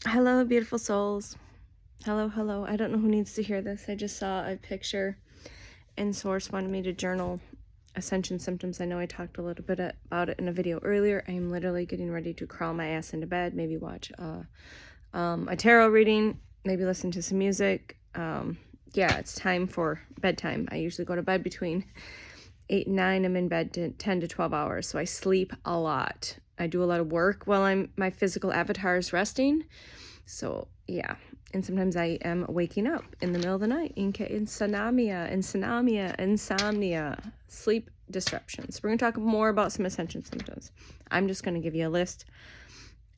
Hello, beautiful souls. Hello, hello. I don't know who needs to hear this. I just saw a picture and Source wanted me to journal Ascension Symptoms. I know I talked a little bit about it in a video earlier. I am literally getting ready to crawl my ass into bed, maybe watch a tarot reading, maybe listen to some music. Yeah, it's time for bedtime. I usually go to bed between 8 and 9. I'm in bed to 10 to 12 hours, so I sleep a lot. I do a lot of work while my physical avatar is resting. So yeah, and sometimes I am waking up in the middle of the night. Insomnia, sleep disruptions. We're going to talk more about some Ascension symptoms. I'm just going to give you a list.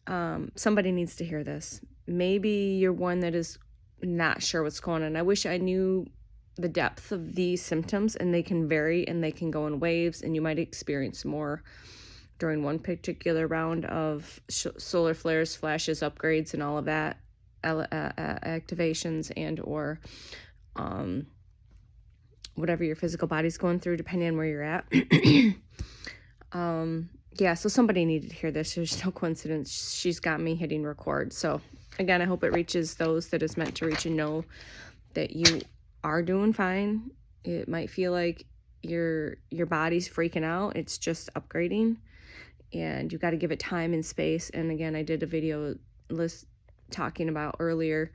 Somebody needs to hear this. Maybe you're one that is not sure what's going on. I wish I knew the depth of these symptoms, and they can vary and they can go in waves, and you might experience more during one particular round of solar flares, flashes, upgrades, and all of that, activations and or whatever your physical body's going through, depending on where you're at. Yeah, so somebody needed to hear this. There's no coincidence. She's got me hitting record. So again, I hope it reaches those that it's meant to reach, and know that you are doing fine. It might feel like your body's freaking out. It's just upgrading, and you got to give it time and space. And again, I did a video list talking about earlier,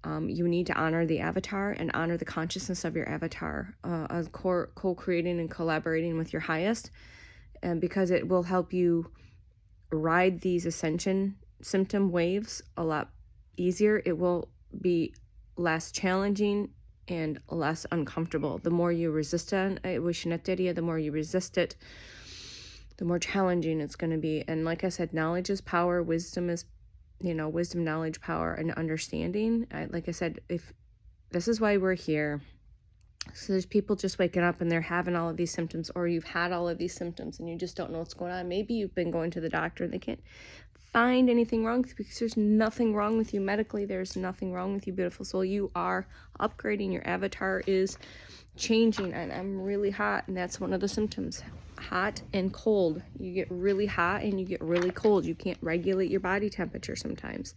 you need to honor the avatar and honor the consciousness of your avatar, co-creating and collaborating with your highest, and because it will help you ride these ascension symptom waves a lot easier. It will be less challenging and less uncomfortable. The more you resist it, the more you resist it, the more challenging it's going to be. And like I said, knowledge is power. Wisdom is, wisdom, knowledge, power, and understanding. Like I said, if this is why we're here. So there's people just waking up and they're having all of these symptoms, or you've had all of these symptoms and you just don't know what's going on. Maybe you've been going to the doctor and they can't find anything wrong with you, because there's nothing wrong with you medically. There's nothing wrong with you, beautiful soul. You are upgrading. Your avatar is changing. And I'm really hot, and that's one of the symptoms. Hot and cold. You get really hot and you get really cold. You can't regulate your body temperature sometimes.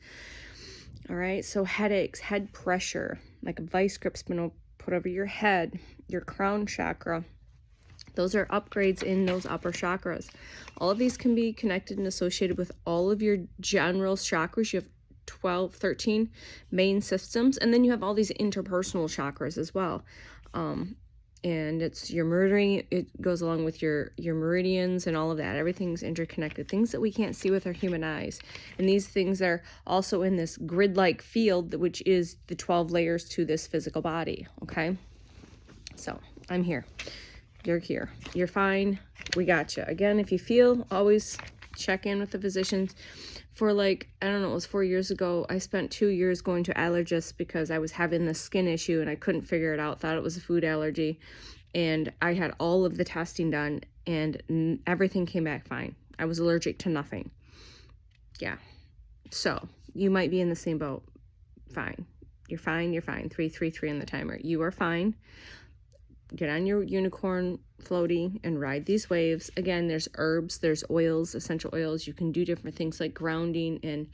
All right, so headaches, head pressure, like a vice grip's been put over your head, your crown chakra. Those are upgrades in those upper chakras. All of these can be connected and associated with all of your general chakras. You have 13 main systems, and then you have all these interpersonal chakras as well. And it's your meridian, it goes along with your meridians and all of that. Everything's interconnected, things that we can't see with our human eyes. And these things are also in this grid-like field, which is the 12 layers to this physical body, okay? So I'm here. You're here. You're fine. We got you. Again, if you feel, always check in with the physicians. For I don't know, it was 4 years ago, I spent 2 years going to allergists because I was having this skin issue and I couldn't figure it out. Thought it was a food allergy. And I had all of the testing done and everything came back fine. I was allergic to nothing. Yeah. So you might be in the same boat. Fine. You're fine. You're fine. 333 on the timer. You are fine. Get on your unicorn floaty and ride these waves. Again, there's herbs, there's oils, essential oils. You can do different things like grounding and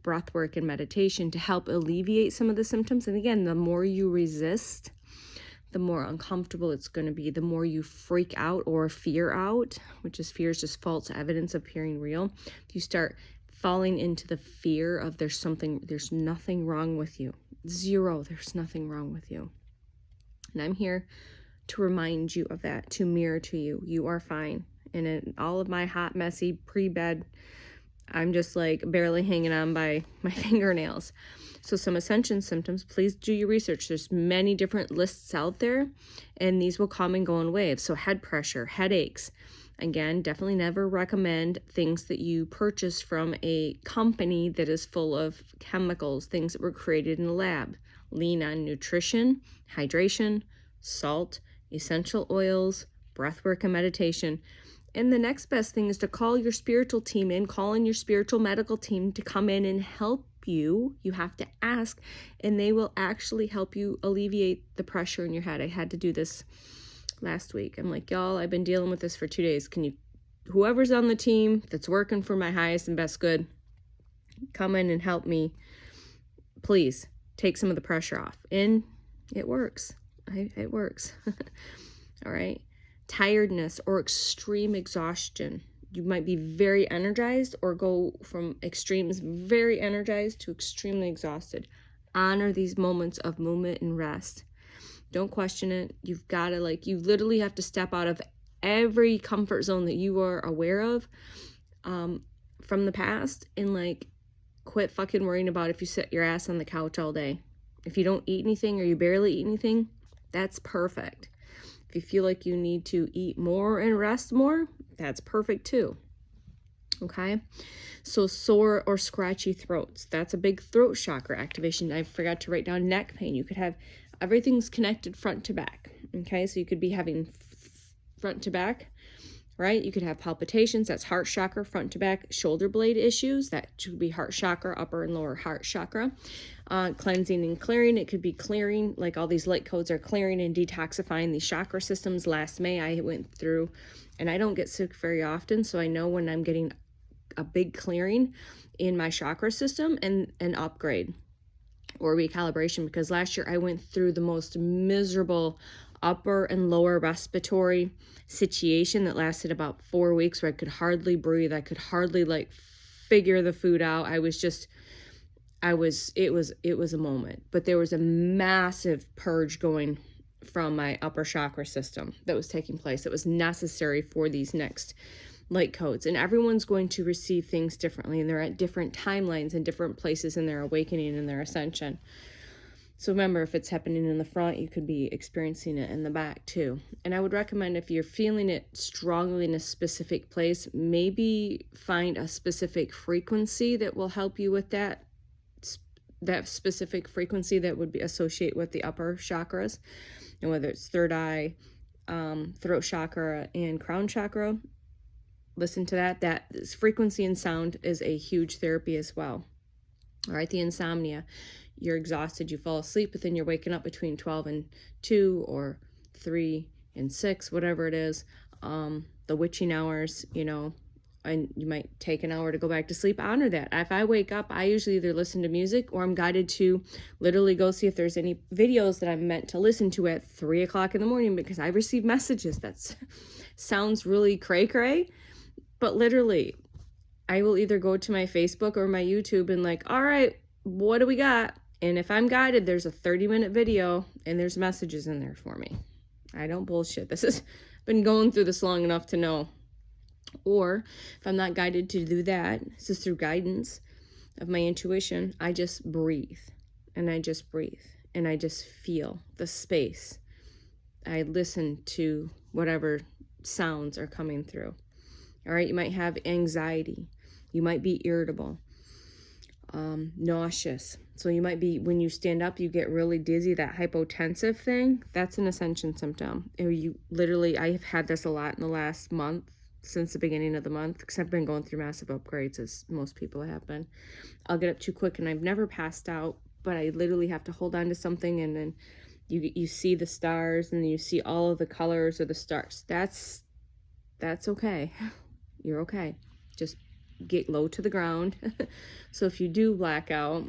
breath work and meditation to help alleviate some of the symptoms. And again, the more you resist, the more uncomfortable it's going to be. The more you freak out or fear out, which is fear is just false evidence appearing real. If you start falling into the fear of there's nothing wrong with you. Zero, there's nothing wrong with you. And I'm here to remind you of that, to mirror to you. You are fine. And in all of my hot, messy pre-bed, I'm just barely hanging on by my fingernails. So some ascension symptoms, please do your research. There's many different lists out there, and these will come and go in waves. So head pressure, headaches. Again, definitely never recommend things that you purchase from a company that is full of chemicals, things that were created in the lab. Lean on nutrition, hydration, salt, essential oils, breath work, and meditation. And the next best thing is to call your spiritual team in, call in your spiritual medical team to come in and help you. You have to ask, and they will actually help you alleviate the pressure in your head. I had to do this last week. I'm like, y'all, I've been dealing with this for 2 days. Can you, whoever's on the team that's working for my highest and best good, come in and help me please take some of the pressure off. And it works. It works. All right. Tiredness or extreme exhaustion. You might be very energized or go from extremes very energized to extremely exhausted. Honor these moments of movement and rest. Don't question it. You've got to you literally have to step out of every comfort zone that you are aware of from the past and quit fucking worrying about if you sit your ass on the couch all day. If you don't eat anything or you barely eat anything, that's perfect. If you feel like you need to eat more and rest more, that's perfect too. Okay? So sore or scratchy throats. That's a big throat chakra activation. I forgot to write down neck pain. You could have everything's connected front to back. Okay? So you could be having front to back, right? You could have palpitations. That's heart chakra, front to back. Shoulder blade issues. That should be heart chakra, upper and lower heart chakra. Cleansing and clearing. It could be clearing, like all these light codes are clearing and detoxifying these chakra systems. Last May I went through, and I don't get sick very often, so I know when I'm getting a big clearing in my chakra system and an upgrade or recalibration, because last year I went through the most miserable upper and lower respiratory situation that lasted about 4 weeks, where I could hardly breathe. I could hardly figure the food out. It was a moment, but there was a massive purge going from my upper chakra system that was taking place. That was necessary for these next light codes, and everyone's going to receive things differently, and they're at different timelines and different places in their awakening and their ascension. So remember, if it's happening in the front, you could be experiencing it in the back too. And I would recommend, if you're feeling it strongly in a specific place, maybe find a specific frequency that will help you with that specific frequency that would be associate with the upper chakras, and whether it's third eye, throat chakra, and crown chakra. Listen to that. That frequency and sound is a huge therapy as well. All right, the insomnia. You're exhausted, you fall asleep, but then you're waking up between 12 and 2 or 3 and 6, whatever it is. The witching hours, and you might take an hour to go back to sleep. Honor that. If I wake up, I usually either listen to music or I'm guided to literally go see if there's any videos that I'm meant to listen to at 3 o'clock in the morning, because I receive messages that sounds really cray-cray. But literally, I will either go to my Facebook or my YouTube and all right, what do we got? And if I'm guided, there's a 30-minute video and there's messages in there for me. I don't bullshit. This has been going through this long enough to know. Or if I'm not guided to do that, this is through guidance of my intuition, I just breathe. And I just breathe. And I just feel the space. I listen to whatever sounds are coming through. All right, you might have anxiety. You might be irritable, nauseous. So you might be, when you stand up, you get really dizzy, that hypotensive thing. That's an ascension symptom. I've had this a lot in the last month, since the beginning of the month, because I've been going through massive upgrades, as most people have been. I'll get up too quick, and I've never passed out, but I literally have to hold on to something, and then you see the stars, and you see all of the colors of the stars. That's okay. You're okay. Just get low to the ground. So if you do black out,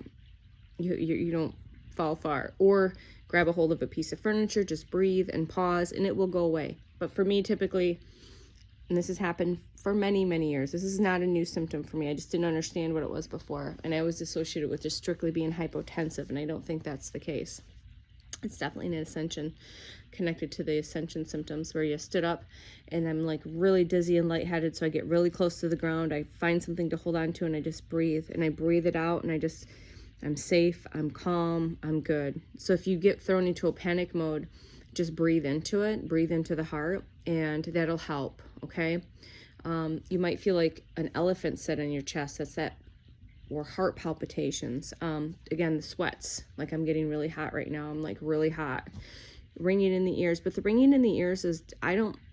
you don't fall far. Or grab a hold of a piece of furniture, just breathe and pause, and it will go away. But for me, typically, and this has happened for many, many years, this is not a new symptom for me. I just didn't understand what it was before. And I was associated with just strictly being hypotensive, and I don't think that's the case. It's definitely an ascension, connected to the ascension symptoms, where you stood up and I'm really dizzy and lightheaded, so I get really close to the ground. I find something to hold on to and I just breathe, and I breathe it out, and I'm safe, I'm calm, I'm good. So if you get thrown into a panic mode, just breathe into it, breathe into the heart, and that'll help. Okay. You might feel like an elephant set on your chest. That's that. Or heart palpitations. Again, the sweats, I'm getting really hot right now. I'm really hot. Ringing in the ears, but the ringing in the ears is,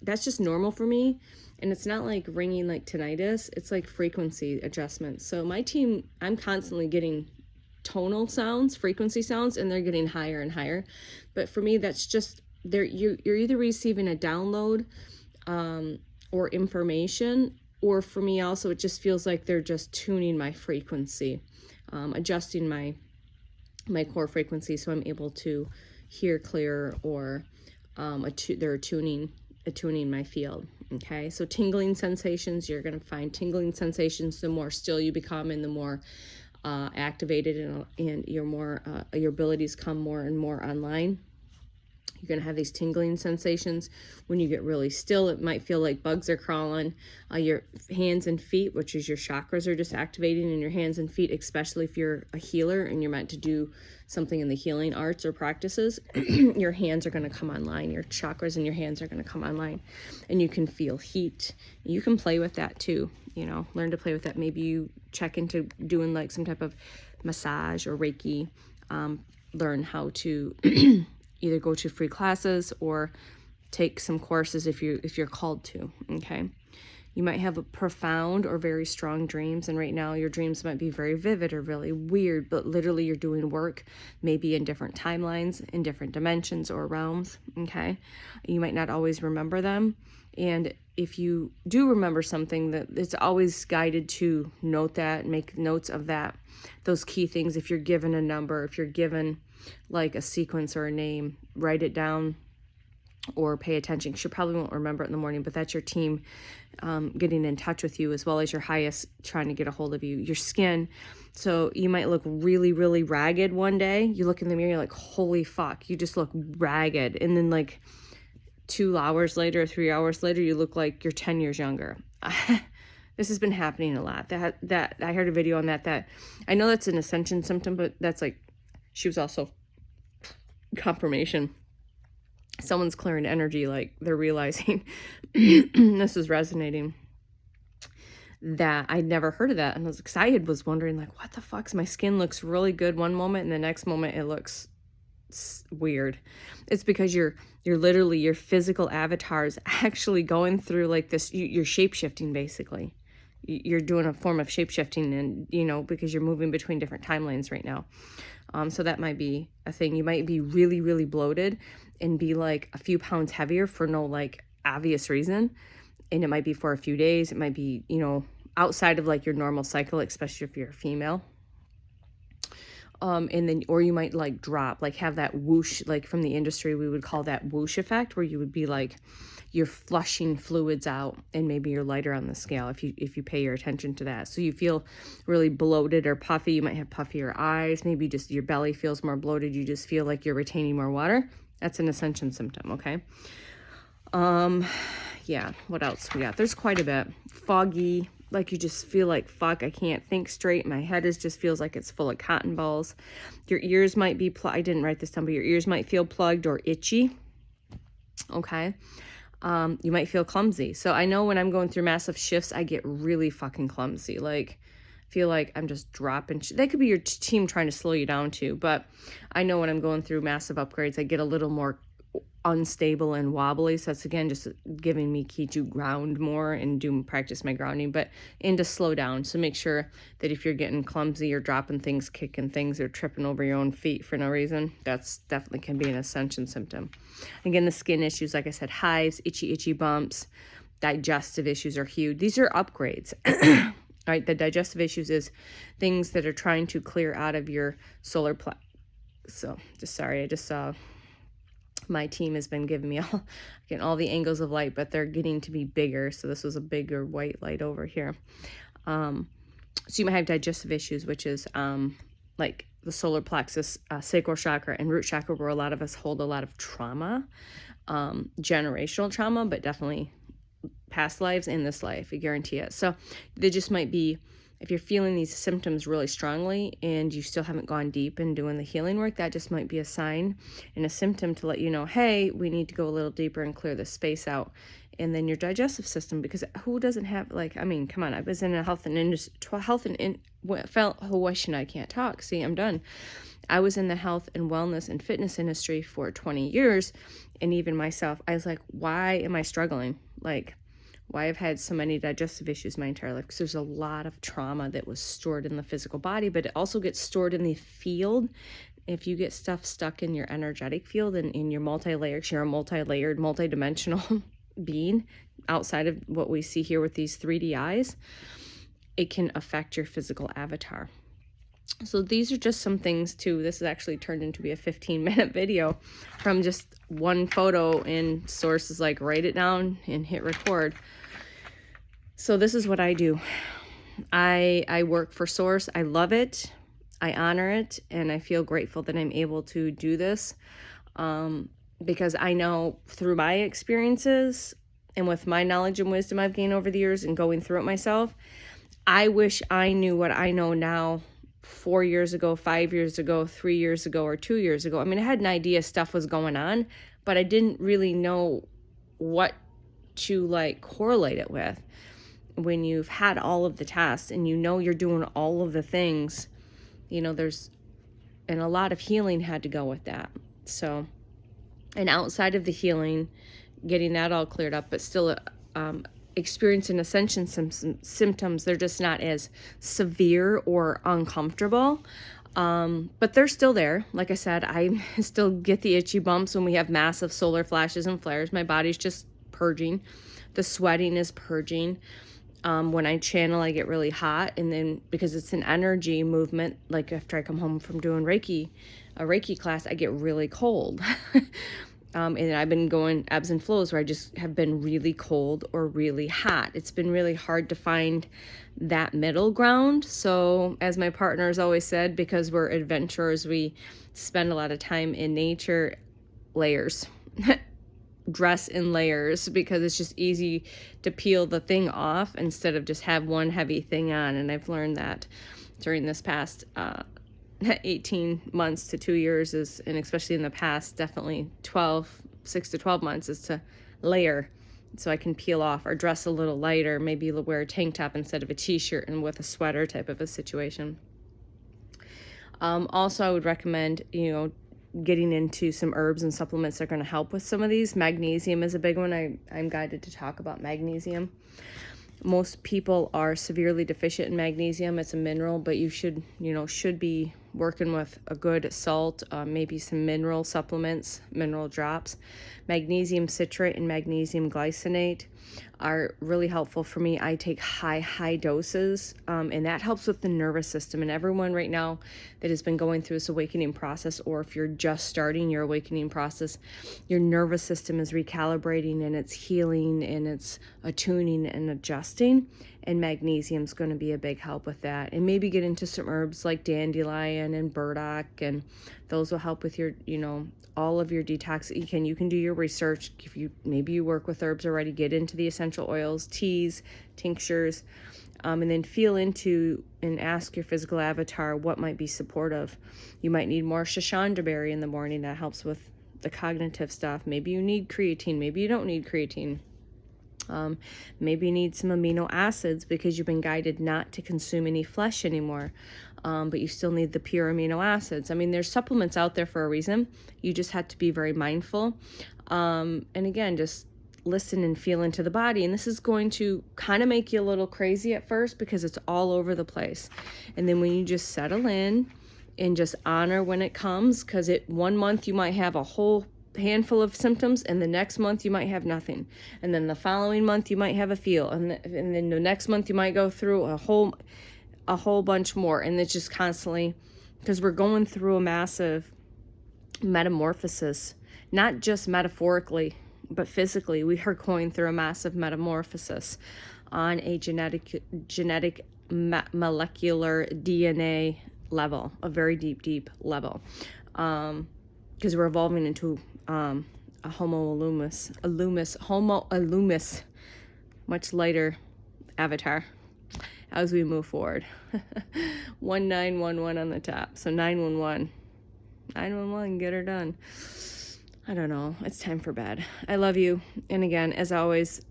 that's just normal for me. And it's not ringing like tinnitus. It's frequency adjustments. So my team, I'm constantly getting tonal sounds, frequency sounds, and they're getting higher and higher. But for me, that's just, you're either receiving a download or information, or for me also, it just feels like they're just tuning my frequency, adjusting my my core frequency, so I'm able to hear clearer, or they're attuning my field. Okay, so tingling sensations, you're going to find tingling sensations the more still you become, and the more activated and your abilities come more and more online. You're going to have these tingling sensations. When you get really still, it might feel like bugs are crawling. Your hands and feet, which is your chakras, are just activating in your hands and feet, especially if you're a healer and you're meant to do something in the healing arts or practices. Your hands are going to come online. Your chakras and your hands are going to come online. And you can feel heat. You can play with that too. Learn to play with that. Maybe you check into doing like some type of massage or Reiki. Learn how to either go to free classes or take some courses if you're called to. Okay, you might have a profound or very strong dreams, and right now your dreams might be very vivid or really weird, but literally you're doing work maybe in different timelines, in different dimensions or realms. Okay, you might not always remember them, and if you do remember something, that it's always guided to note that, make notes of that, those key things. If you're given a number, if you're given like a sequence or a name, write it down or pay attention. You probably won't remember it in the morning, but that's your team getting in touch with you, as well as your highest trying to get a hold of you. Your skin, so you might look really, really ragged one day. You look in the mirror, you're like, holy fuck, you just look ragged. And then like 2 hours later, 3 hours later, you look like you're 10 years younger. This has been happening a lot. That I heard a video on that I know that's an ascension symptom, but that's like, she was also confirmation. Someone's clearing energy, like they're realizing this is resonating. That I'd never heard of that, and I was excited, was wondering like, what the fuck's, my skin looks really good one moment and the next moment it looks weird. It's because you're literally, your physical avatar is actually going through like this, you're shape-shifting basically. You're doing a form of shape-shifting, and because you're moving between different timelines right now. So that might be a thing. You might be really, really bloated and be like a few pounds heavier for no like obvious reason. And it might be for a few days. It might be, outside of like your normal cycle, especially if you're a female. And then, or you might like drop, like have that whoosh, like from the industry, we would call that whoosh effect, where you would be like, you're flushing fluids out, and maybe you're lighter on the scale if you pay your attention to that. So you feel really bloated or puffy. You might have puffier eyes. Maybe just your belly feels more bloated. You just feel like you're retaining more water. That's an ascension symptom. Okay. Yeah. What else we got? There's quite a bit. Foggy. Like you just feel like, fuck, I can't think straight. My head just feels like it's full of cotton balls. Your ears might be, I didn't write this down, but your ears might feel plugged or itchy. Okay. You might feel clumsy. So I know when I'm going through massive shifts, I get really fucking clumsy. Like, feel like I'm just dropping. That could be your team trying to slow you down too. But I know when I'm going through massive upgrades, I get a little more unstable and wobbly. So that's again just giving me key to ground more and practice my grounding, and to slow down. So make sure that if you're getting clumsy or dropping things, kicking things, or tripping over your own feet for no reason, that's definitely can be an ascension symptom. Again, the skin issues, like I said, hives, itchy bumps, digestive issues are huge. These are upgrades. All right, the digestive issues is things that are trying to clear out of your solar plexus. So I just saw my team has been giving me all the angles of light, but they're getting to be bigger. So this was a bigger white light over here. So you might have digestive issues, which is like the solar plexus, sacral chakra, and root chakra, where a lot of us hold a lot of trauma, generational trauma, but definitely past lives and this life, I guarantee it. So they just might be, if you're feeling these symptoms really strongly and you still haven't gone deep in doing the healing work, that just might be a sign and a symptom to let you know, hey, we need to go a little deeper and clear this space out. And then your digestive system, because who doesn't have, like, I mean, come on, I was in a I can't talk. See, I'm done. I was in the health and wellness and fitness industry for 20 years. And even myself, I was like, why am I struggling? Like, why I've had so many digestive issues my entire life, because there's a lot of trauma that was stored in the physical body, but it also gets stored in the field. If you get stuff stuck in your energetic field and in your multi-layers, you're a multi-layered, multi-dimensional being outside of what we see here with these 3D eyes, it can affect your physical avatar. So these are just some things too. This is actually turned into be a 15-minute video from just one photo, and Source is like, write it down and hit record. So this is what I do. I work for Source. I love it. I honor it, and I feel grateful that I'm able to do this, because I know through my experiences and with my knowledge and wisdom I've gained over the years and going through it myself, I wish I knew what I know now 4 years ago, 5 years ago, 3 years ago, or 2 years ago. I mean, I had an idea stuff was going on, but I didn't really know what to like correlate it with. When you've had all of the tests and you know you're doing all of the things, you know, and a lot of healing had to go with that. So, and outside of the healing, getting that all cleared up, but still experiencing Ascension symptoms, they're just not as severe or uncomfortable. But they're still there. Like I said, I still get the itchy bumps when we have massive solar flashes and flares. My body's just purging. The sweating is purging. When I channel, I get really hot, and then because it's an energy movement, like after I come home from doing a Reiki class, I get really cold. And I've been going ebbs and flows where I just have been really cold or really hot. It's been really hard to find that middle ground. So as my partner has always said, because we're adventurers, we spend a lot of time in nature, layers. Dress in layers, because it's just easy to peel the thing off instead of just have one heavy thing on. And I've learned that during this past 18 months to 2 years and especially in the past, definitely 6 to 12 months, is to layer so I can peel off or dress a little lighter, maybe wear a tank top instead of a t-shirt and with a sweater type of a situation. Also, I would recommend, getting into some herbs and supplements that are going to help with some of these. Magnesium is a big one. I'm guided to talk about magnesium. Most people are severely deficient in magnesium. It's a mineral, but you should be working with a good salt, maybe some mineral supplements, mineral drops. Magnesium citrate and magnesium glycinate are really helpful for me. I take high doses, and that helps with the nervous system. And everyone right now that has been going through this awakening process, or if you're just starting your awakening process, your nervous system is recalibrating and it's healing and it's attuning and adjusting. And magnesium is going to be a big help with that. And maybe get into some herbs like dandelion and burdock, and those will help with your, all of your detox. You can do your research. If maybe you work with herbs already, get into the essential oils, teas, tinctures, and then feel into and ask your physical avatar what might be supportive. You might need more Shashanda berry in the morning. That helps with the cognitive stuff. Maybe you need creatine. Maybe you don't need creatine. Maybe you need some amino acids because you've been guided not to consume any flesh anymore, but you still need the pure amino acids. I mean, there's supplements out there for a reason. You just have to be very mindful. And again, just listen and feel into the body. And this is going to kind of make you a little crazy at first because it's all over the place. And then when you just settle in and just honor when it comes, because 1 month you might have a whole handful of symptoms, and the next month you might have nothing, and then the following month you might have a feel, and then the next month you might go through a whole bunch more. And it's just constantly, because we're going through a massive metamorphosis, not just metaphorically but physically. We are going through a massive metamorphosis on a genetic molecular DNA level, a very deep level, because we're evolving into a homo illumis, much lighter avatar as we move forward. 1911 on the top, so 911, get her done. I don't know, it's time for bed. I love you, and again, as always,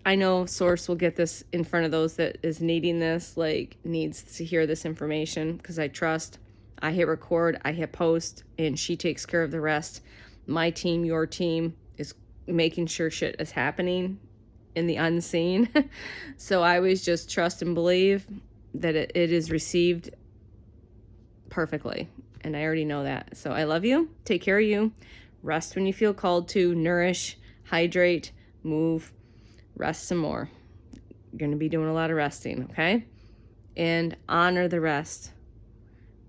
I know Source will get this in front of those that is needing this, needs to hear this information, because I trust. I hit record, I hit post, and she takes care of the rest. My team, your team, is making sure shit is happening in the unseen. So I always just trust and believe that it is received perfectly. And I already know that. So I love you. Take care of you. Rest when you feel called to. Nourish, hydrate, move, rest some more. You're going to be doing a lot of resting, okay? And honor the rest.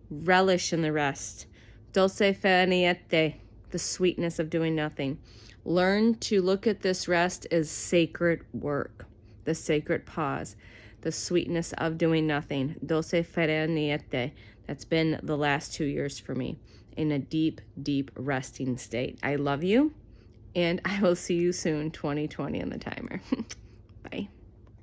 Relish in the rest. Dulce far niente, the sweetness of doing nothing. Learn to look at this rest as sacred work, the sacred pause, the sweetness of doing nothing. Dulce far niente. That's been the last 2 years for me, in a deep, deep resting state. I love you, and I will see you soon, 2020 on the timer. Bye.